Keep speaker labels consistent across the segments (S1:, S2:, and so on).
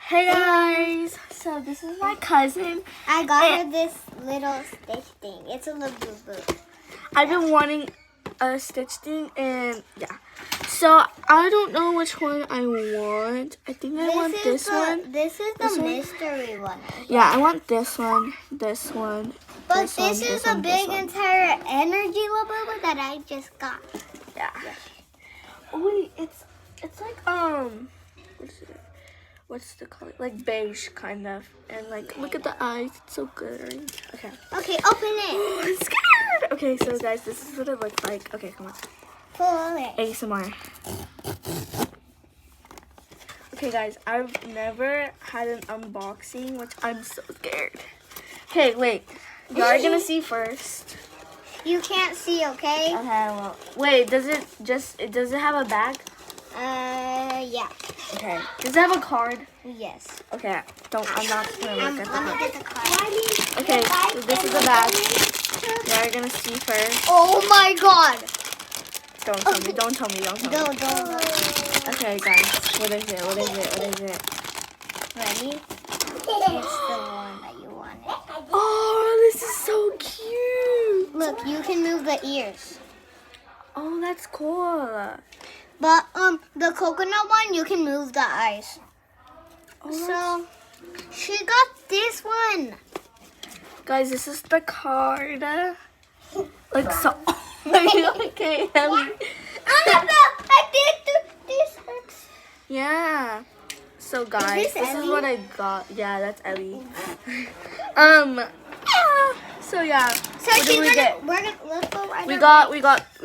S1: Hey guys, so this is my cousin.
S2: I got her this little stitch thing. It's a little boo-boo.
S1: I've been wanting a Stitch thing, and yeah. So I don't know which one I want. I think I want this one.
S2: This is the
S1: This one?
S2: mystery one.
S1: Yeah, I want this one, this one.
S2: But
S1: this one,
S2: this is
S1: this
S2: a
S1: one, this
S2: big
S1: one.
S2: entire energy boo-boo that I just got.
S1: Yeah. Oh wait, it's like what's the color? Like beige kind of, and like look at the eyes. It's so good. Right? Okay.
S2: Okay, open it.
S1: I'm scared. Okay, so guys, this is what it looks like. Okay, come on.
S2: Pull it.
S1: ASMR. Okay, guys, I've never had an unboxing, which I'm so scared. Okay, wait. Y'all are gonna see first.
S2: You can't see, okay?
S1: Okay, well, wait. Does it have a bag?
S2: Yeah.
S1: Okay. Does it have a card?
S2: Yes.
S1: Okay. I'm not gonna look at the
S2: Let me
S1: card.
S2: get the card.
S1: Okay, so this is the bag. Y'all are gonna see first.
S2: Oh my god.
S1: Don't tell me. Don't tell me. Don't tell me.
S2: Don't.
S1: Okay, guys. What is it? What is it? What is it?
S2: Ready? It's the one that you wanted.
S1: Oh, this is so cute.
S2: Look, you can move the ears.
S1: Oh, that's cool.
S2: But the coconut one, you can move the eyes.
S1: Oh,
S2: So, she got this one.
S1: guys, this is the card. Like so. Okay, Ellie.
S2: I did this.
S1: Yeah. So guys,
S2: Is this
S1: this is
S2: Ellie?
S1: what I got. Yeah, that's Ellie. So yeah.
S2: So
S1: What did we get?
S2: let's go right
S1: We
S2: over.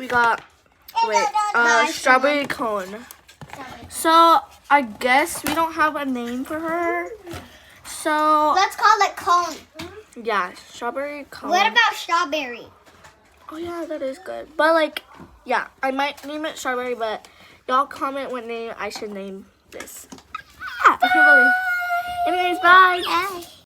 S1: got. Wait.
S2: Nice
S1: Strawberry cone. So I guess we don't have a name for her. So
S2: Let's call it cone.
S1: yeah, strawberry cone.
S2: What about strawberry?
S1: Oh yeah, that is good. But like, yeah, I might name it strawberry, but y'all comment what name I should name this. Ah, I can't believe. Anyways, bye.
S2: Bye.